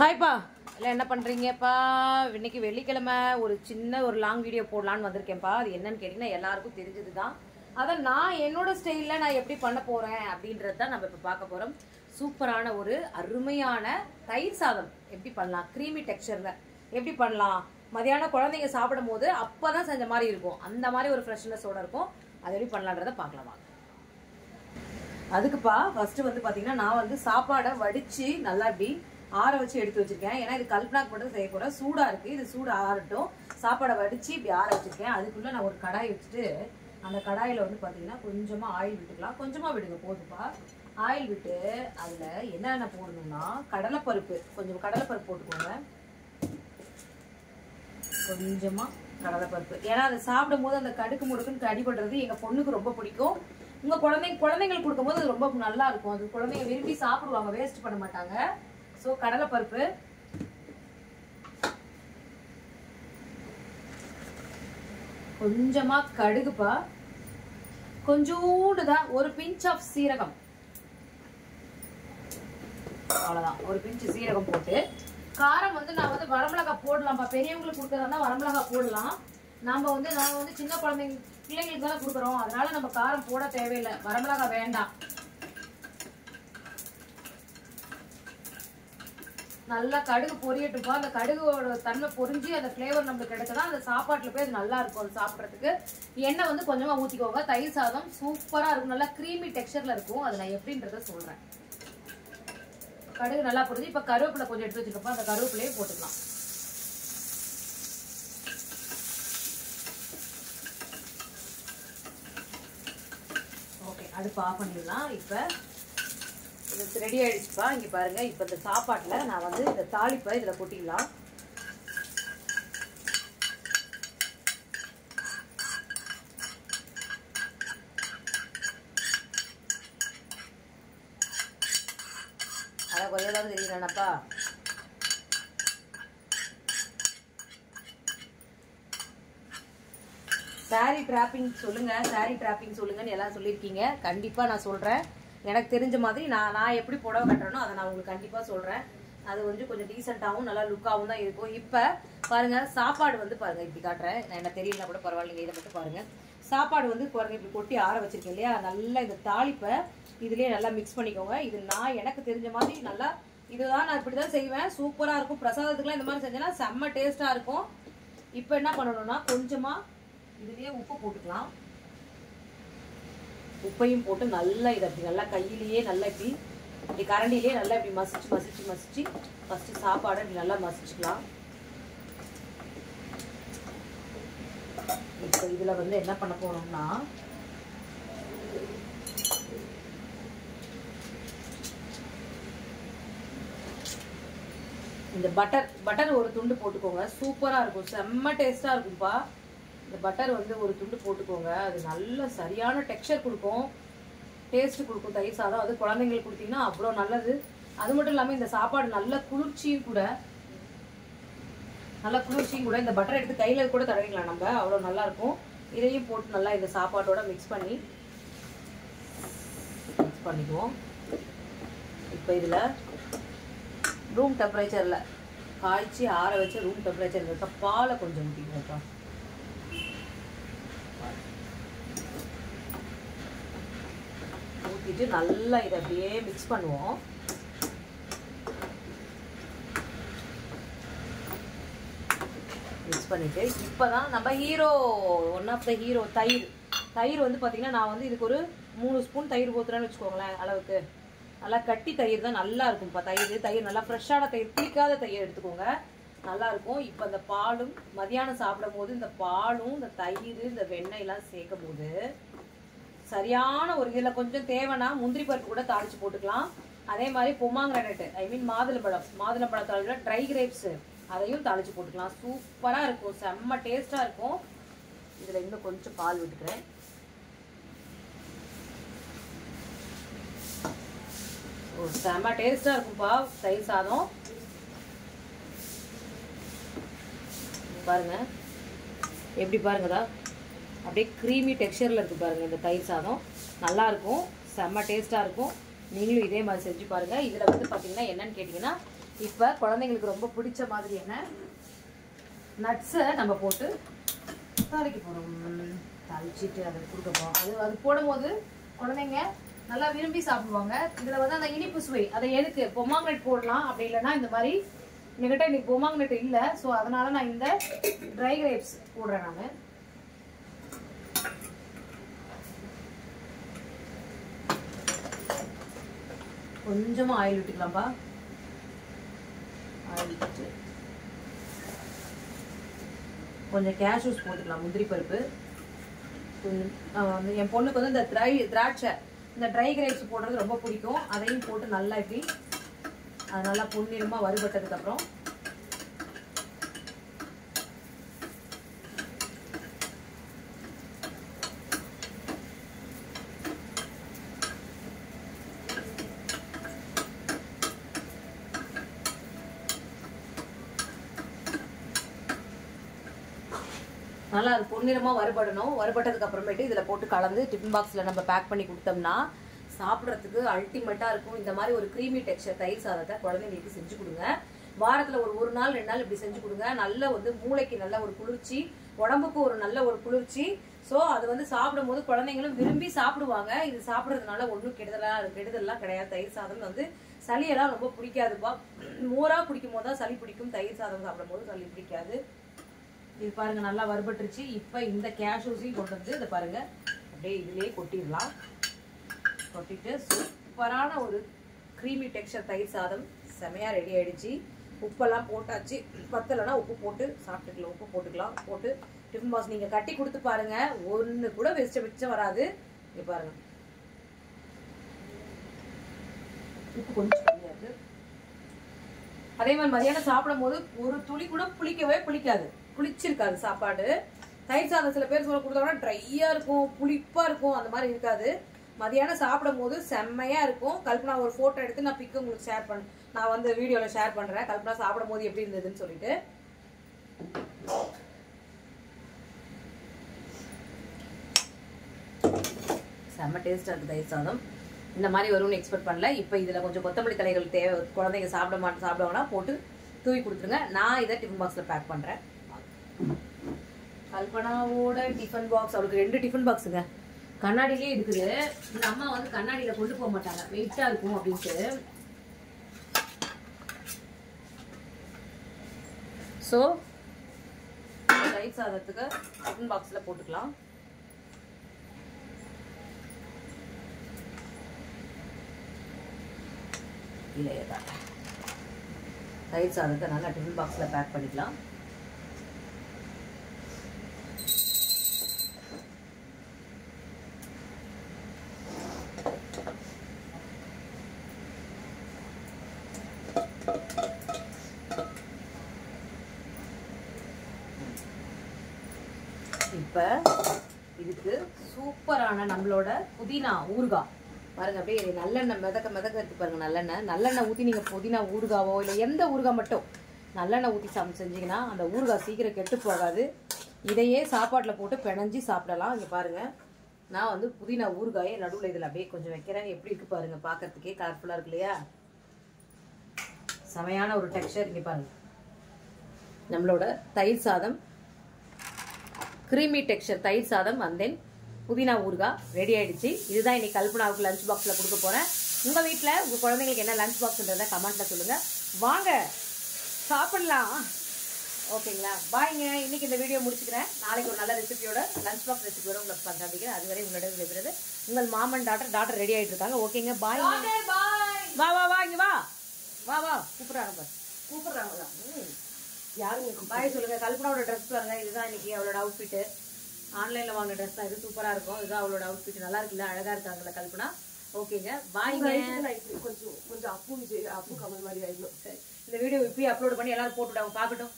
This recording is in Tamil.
ஹாய்ப்பா எல்லாம் என்ன பண்ணுறீங்கப்பா? இன்னைக்கு வெள்ளிக்கிழமை ஒரு சின்ன ஒரு லாங் வீடியோ போடலான்னு வந்திருக்கேன்ப்பா. அது என்னன்னு கேட்டிங்கன்னா எல்லாருக்கும் தெரிஞ்சது தான். அதை நான் என்னோட ஸ்டைலில் நான் எப்படி பண்ண போகிறேன் அப்படின்றது தான் நம்ம இப்போ பார்க்க போகிறோம். சூப்பரான ஒரு அருமையான தயிர் சாதம் எப்படி பண்ணலாம், க்ரீமி டெக்ஸ்சரில் எப்படி பண்ணலாம், மதியானம் குழந்தைங்க சாப்பிடும் போது அப்போ தான் செஞ்ச மாதிரி இருக்கும், அந்த மாதிரி ஒரு ஃப்ரெஷ்னஸோடு இருக்கும். அது எப்படி பண்ணலான்றதை பார்க்கலாமா? அதுக்குப்பா ஃபர்ஸ்ட் வந்து பார்த்தீங்கன்னா நான் வந்து சாப்பாடை வடித்து நல்லா இப்படி ஆற வச்சு எடுத்து வச்சிருக்கேன். ஏன்னா இது கல்பனாக்கு மட்டும் செய்ய போகிறேன், சூடாக இருக்குது. இது சூடு ஆறட்டும். சாப்பாடை வடித்து இப்படி ஆற வச்சுருக்கேன். அதுக்குள்ளே நான் ஒரு கடாய் வச்சுட்டு அந்த கடாயில் வந்து பார்த்தீங்கன்னா கொஞ்சமாக ஆயில் விட்டுக்கலாம். கொஞ்சமாக விடுங்க, போதுப்பா. ஆயில் விட்டு அதில் என்னென்ன போடணும்னா கடலைப்பருப்பு, கொஞ்சம் கடலைப்பருப்பு போட்டுக்கோங்க. கொஞ்சமாக கடலைப்பருப்பு, ஏன்னா அதை சாப்பிடும் போது அந்த கடுக்கு முடுக்குன்னு அடிபடுறது எங்கள் பொண்ணுக்கு ரொம்ப பிடிக்கும். உங்கள் குழந்தைங்களுக்கு கொடுக்கும்போது அது ரொம்ப நல்லா இருக்கும். அது குழந்தைங்க விரும்பி சாப்பிடுவாங்க, வேஸ்ட் பண்ண மாட்டாங்க. ஸோ கடலைப்பருப்பு, கொஞ்சமா கடுகுப்பா, கொஞ்சோண்டு தான் ஒரு பிஞ்ச் ஆஃப் சீரகம், அவ்வளவுதான். ஒரு பிஞ்ச் சீரகம் போட்டு காரம் வந்து நான் வந்து வரமிளகாய் போடலாம்ப்பா. பெரியவங்களுக்கு கொடுக்கறதா வரமிளகாய் போடலாம். நான் வந்து சின்ன பிள்ளைங்களுக்கு தானே கொடுக்குறோம், அதனால நம்ம காரம் போட தேவையில்லை, வரமிளகாய் வேண்டாம். நல்லா கடுகு பொரியட்டுப்பா. அந்த கடுகோட தன்மை பொரிஞ்சு அந்த ஃப்ளேவர் நம்மளுக்கு கிடைச்சதா அந்த சாப்பாட்டில் போய் அது நல்லா இருக்கும். அது சாப்பிட்றதுக்கு எண்ணெய் வந்து கொஞ்சமாக ஊற்றிக்கோங்க. தயிர் சாதம் சூப்பராக இருக்கும், நல்லா க்ரீமி டெக்ஸ்சரில் இருக்கும். அது நான் எப்படின்றத சொல்கிறேன். கடுகு நல்லா பொரிஞ்சு இப்போ கருவேப்பிலை கொஞ்சம் எடுத்து வச்சுக்கப்போ அந்த கருவேப்பிலையே போட்டுக்கலாம். ஓகே, அடுப்பு ஆஃப் பண்ணிடலாம். இப்போ இது ரெடி ஆயிடுச்சுப்பா. இங்கே பாருங்க, இப்போ இந்த சாப்பாட்டில் நான் வந்து இந்த தாளிப்பை இதில் கொட்டிடலாம். அதை கொஞ்சம் தான் தெரியுறானப்பா. சாரி டிராப்பிங் சொல்லுங்க, சாரி டிராப்பிங் சொல்லுங்கன்னு எல்லாம் சொல்லியிருக்கீங்க. கண்டிப்பாக நான் சொல்கிறேன். எனக்கு தெரிஞ்ச மாதிரி நான் எப்படி புடவை கட்டுறேனோ அதை நான் உங்களுக்கு கண்டிப்பாக சொல்கிறேன். அது கொஞ்சம் டீசெண்டாகவும் நல்லா லுக்காகவும் தான் இருக்கும். இப்போ பாருங்கள், சாப்பாடு வந்து பாருங்கள் இப்படி காட்டுறேன். நான் என்ன தெரியலனா கூட பரவாயில்லைங்க, இதை மட்டும் பாருங்கள். சாப்பாடு வந்து பாருங்கள் இப்படி கொட்டி ஆற வச்சுருக்கேன் இல்லையா. நல்லா இந்த தாளிப்பை இதுலேயே நல்லா மிக்ஸ் பண்ணிக்கோங்க. இது நான் எனக்கு தெரிஞ்ச மாதிரி நல்லா இதுதான் நான் இப்படி தான் செய்வேன். சூப்பராக இருக்கும். பிரசாதத்துக்குலாம் இந்த மாதிரி செஞ்சேன்னா செம்ம டேஸ்ட்டாக இருக்கும். இப்போ என்ன பண்ணணும்னா கொஞ்சமாக இதுலேயே உப்பு போட்டுக்கலாம். உப்பையும் போட்டு நல்லா இதை அப்படி நல்லா கையிலேயே நல்லா இப்படி கரண்டிலேயே நல்லா இப்படி மசிச்சு ஃபஸ்ட்டு சாப்பாடை இப்படி நல்லா மசிச்சுக்கலாம். இப்போ இதில் வந்து என்ன பண்ண போறோம்னா இந்த பட்டர் ஒரு துண்டு போட்டுக்கோங்க. சூப்பராக இருக்கும், செம்ம டேஸ்ட்டாக இருக்கும்ப்பா. இந்த பட்டர் வந்து ஒரு துண்டு போட்டுக்கோங்க. அது நல்ல சரியான டெக்ஸ்சர் கொடுக்கும், டேஸ்ட் கொடுக்கும் தயிர் சாதம். அது குழந்தைங்களுக்கு கொடுத்தீங்கன்னா அவ்வளோ நல்லது. அது மட்டும் இல்லாமல் இந்த சாப்பாடு நல்ல குளிர்ச்சியும் கூட, இந்த பட்டர் எடுத்து கையில் கூட தடவிக்கலாம் நம்ம, அவ்வளோ நல்லா இருக்கும். இதையும் போட்டு நல்லா இந்த சாப்பாட்டோட மிக்ஸ் பண்ணிக்குவோம். இப்போ இதில் ரூம் டெம்பரேச்சரில் காய்ச்சி ஆற வச்சு ரூம் டெம்பரேச்சர் இருக்க பாலை கொஞ்சம் ஊற்றிக்குவோம்ப்பா. ஊற்றிட்டு நல்லா இதை அப்படியே மிக்ஸ் பண்ணுவோம். மிக்ஸ் பண்ணிவிட்டு இப்போ தான் நம்ம ஒன் ஆஃப் த ஹீரோ தயிர் வந்து பார்த்திங்கன்னா நான் வந்து இதுக்கு ஒரு 3 ஸ்பூன் தயிர் ஊற்றுறேன்னு வச்சுக்கோங்களேன் அளவுக்கு. நல்லா கட்டி தயிர் தான் நல்லா இருக்கும்ப்பா. தயிர் நல்லா ஃப்ரெஷ்ஷான தயிர், பிடிக்காத தயிர் எடுத்துக்கோங்க, நல்லாயிருக்கும். இப்போ இந்த பாலும் மதியானம் சாப்பிடும் போது இந்த பாலும் இந்த தயிர் இந்த வெண்ணெயெல்லாம் சேர்க்கும் போது சரியான ஒரு இதில் கொஞ்சம் தேவைன்னா முந்திரி பருப்பு கூட தாளித்து போட்டுக்கலாம். அதே மாதிரி பொமாங்கிரானட், ஐ மீன் மாதுளம்பழத்தோட ட்ரை கிரேப்ஸு அதையும் தாளித்து போட்டுக்கலாம். சூப்பராக இருக்கும், செம்ம டேஸ்ட்டாக இருக்கும். இதில் இன்னும் கொஞ்சம் பால் விட்டுக்கிறேன். செம்ம டேஸ்ட்டாக இருக்கும்ப்பா தயிர் சாதம். பாருங்கள் எப்படி பாருங்கதா, அப்படியே க்ரீமி டெக்ஸ்சரில் இருக்குது பாருங்கள். இந்த தயிர் சாதம் நல்லாயிருக்கும், செம்ம டேஸ்ட்டாக இருக்கும். நீங்களும் இதே மாதிரி செஞ்சு பாருங்கள். இதில் வந்து பார்த்தீங்கன்னா என்னன்னு கேட்டிங்கன்னா இப்போ குழந்தைங்களுக்கு ரொம்ப பிடிச்ச மாதிரியான நட்ஸை நம்ம போட்டு தாளிக்க போகிறோம். தாளிச்சிட்டு அதை கொடுக்க போகிறோம். அது போடும்போது குழந்தைங்க நல்லா விரும்பி சாப்பிடுவாங்க. இதில் வந்து அந்த இனிப்பு சுவை அதை எதுக்கு பொமாங்கனட் போடலாம், அப்படி இல்லைன்னா இந்த மாதிரி என்கிட்ட இன்னைக்கு பொமாங்கனட் இல்லை, ஸோ அதனால நான் இந்த ட்ரை கிரேப்ஸ் போடுறேன். நான் கொஞ்சமா ஆயில் விட்டுக்கலாம்பா. ஆயில் விட்டு கொஞ்சம் கேஷ்யூஸ் போட்டுக்கலாம், முந்திரி பருப்பு. என் பொண்ணுக்கு வந்து இந்த திராட்சை இந்த ட்ரை கிரேப்ஸ் போடுறது ரொம்ப பிடிக்கும். அதையும் போட்டு நல்லா இப்படி அது நல்லா பொன்னிறமாக வறுபட்டதுக்கப்புறம் நல்லா அது பொன்னிறமாக வறுபடணும். வறுபட்டதுக்கு அப்புறமேட்டு இதில் போட்டு கலந்து டிஃபன் பாக்ஸில் நம்ம பேக் பண்ணி கொடுத்தோம்னா சாப்பிட்றதுக்கு அல்டிமேட்டாக இருக்கும். இந்த மாதிரி ஒரு க்ரீமி டெக்ஸ்சர் தயிர் சாதத்தை குழந்தைங்களுக்கு செஞ்சு கொடுங்க. வாரத்தில் ஒரு நாள் 2 நாள் இப்படி செஞ்சு கொடுங்க. நல்ல வந்து மூளைக்கு நல்ல ஒரு குளிர்ச்சி, உடம்புக்கு ஒரு நல்ல ஒரு குளிர்ச்சி. ஸோ அது வந்து சாப்பிடும் போது குழந்தைங்களும் விரும்பி சாப்பிடுவாங்க. இது சாப்பிட்றதுனால ஒன்றும் கெடுதல்லாம் கிடையாது. தயிர் சாதம் வந்து சளியெல்லாம் ரொம்ப பிடிக்காதுப்பா. மோராக குடிக்கும் போது தான் சளி பிடிக்கும். தயிர் சாதம் சாப்பிடும் போது சளி பிடிக்காது. இது பாருங்க நல்லா வறுபட்டுருச்சு. இப்போ இந்த கேஷ்யூஸையும் கொண்டு வந்து இதை பாருங்க அப்படியே இதுலேயே கொட்டிடலாம். கொட்டிட்டு சூப்பரான ஒரு க்ரீமி டெக்ஸ்சர் தயிர் சாதம் செமையாக ரெடி ஆகிடுச்சு. உப்பெல்லாம் போட்டாச்சு. பத்தலைன்னா உப்பு போட்டு சாப்பிட்டுக்கலாம். உப்பு போட்டுக்கலாம். போட்டு டிஃபன் பாக்ஸ் நீங்கள் கட்டி கொடுத்து பாருங்க, ஒன்று கூட மிச்சம் வராது. இங்கே பாருங்க உப்பு கொஞ்சம் கம்மியாக இருக்குது. அதே மாதிரி மதியானம் சாப்பிடும் போது ஒரு துளி கூட புளிக்காது, புளிச்சிருக்காது சாப்பாடு. தயிர் சாதம் சில பேர் சொல்ல கொடுத்தாங்கன்னா ட்ரையாக இருக்கும், புளிப்பாக இருக்கும், அந்த மாதிரி இருக்காது. மதியானம் சாப்பிடும் போது செம்மையாக இருக்கும். கல்பனா ஒரு ஃபோட்டோ எடுத்து நான் பிக்கு உங்களுக்கு நான் வந்து வீடியோவில் ஷேர் பண்ணுறேன். கல்பனா சாப்பிடும் போது எப்படி இருந்ததுன்னு சொல்லிட்டு. செம்ம டேஸ்ட்டாக இருக்குது தயிர் சாதம். இந்த மாதிரி வரும்னு எக்ஸ்பெக்ட் பண்ணல. இப்போ இதில் கொஞ்சம் கொத்தமல்லி தலைகள் தேவை, குழந்தைங்க சாப்பிடுவாங்கன்னா போட்டு தூவி கொடுத்துருங்க. நான் இதை டிஃபன் பாக்ஸில் பேக் பண்ணுறேன். கல்பனாவோட டிஃபன் பாக்ஸ், அவளுக்கு 2 டிஃபன் பாக்ஸுங்க கண்ணாடியிலே இருக்குது. இந்த அம்மா வந்து கண்ணாடியில் கொண்டு போக மாட்டாங்க, வெயிட்டாக இருக்கும் அப்படின்ட்டு. ஸோ தயிர் சாதத்துக்கு டிஃபன் பாக்ஸில் போட்டுக்கலாம். இல்லையா தயிர் சாதத்தை நல்லா டிஃபன் பாக்ஸில் பேக் பண்ணிக்கலாம். இப்போ இதுக்கு சூப்பரான நம்மளோட புதினா ஊறுகாய் பாருங்க. அப்படியே நல்லெண்ணெய் மிதக்க இருக்கு பாருங்க. நல்லெண்ணெய் ஊற்றி நீங்கள் புதினா ஊறுகாவோ இல்லை எந்த ஊறுகாய் மட்டும் நல்லெண்ணெய் ஊற்றி செஞ்சீங்கன்னா அந்த ஊறுகாய் சீக்கிரம் கெட்டு போகாது. இதையே சாப்பாட்டில் போட்டு பிணைஞ்சி சாப்பிடலாம். இங்கே பாருங்க, நான் வந்து புதினா ஊறுகாயை நடுவில் இதில் அப்படியே கொஞ்சம் வைக்கிறேன். எப்படி இருக்கு பாருங்க, பார்க்கறதுக்கே கலர்ஃபுல்லாக இருக்கு இல்லையா? செமையான ஒரு டெக்ஸ்சர். இங்கே பாருங்க, நம்மளோட தயிர் சாதம் க்ரீமி டெக்ஸ்சர் தயிர் சாதம் அண்ட் தென் புதினா ஊறுகாய் ரெடி ஆயிடுச்சு. இதுதான் இன்னைக்கு கல்பனாவுக்கு லஞ்ச் பாக்ஸில் கொடுக்க போகிறேன். உங்கள் வீட்டில் உங்கள் குழந்தைங்களுக்கு என்ன லஞ்ச் பாக்ஸ்ன்றதை கமெண்ட்டில் சொல்லுங்கள். வாங்க சாப்பிடலாம். ஓகேங்களா? பாய்ங்க. இன்னைக்கு இந்த வீடியோ முடிச்சுக்கிறேன். நாளைக்கு ஒரு நல்ல ரெசிபியோட லஞ்ச் பாக்ஸ் ரெசிபியோட உங்களுக்கு சந்திக்கிறேன். அதுவரை உங்களிடம் விடைபெறுவது உங்கள் மாமன் டாட்டர் ரெடி ஆகிட்டு இருக்காங்க. ஓகேங்க, பாய். வா வா வா இங்கே வா வா வா கூப்பிட்றாங்க. யாரும் பாய் சொல்லுங்க. கல்பனாவோட ட்ரெஸ் பாருங்க. இதுதான் இன்னைக்கு அவளோட அவுட்ஃபிட்டு. ஆன்லைனில் வாங்கின ட்ரெஸ் தான் இது. சூப்பராக இருக்கும். இதுதான் அவளோட அவுட்ஃபிட். நல்லா இருக்குல்ல? அழகாக இருக்காங்கல்ல கல்பனா? ஓகேங்க, பாய்ங்க. கொஞ்சம் அப்பு கமல் மாதிரி ஆயிடும். சரி, இந்த வீடியோ இப்பயே அப்லோட் பண்ணி எல்லாரும் போட்டுவிட்டாங்க, பார்க்கட்டும்.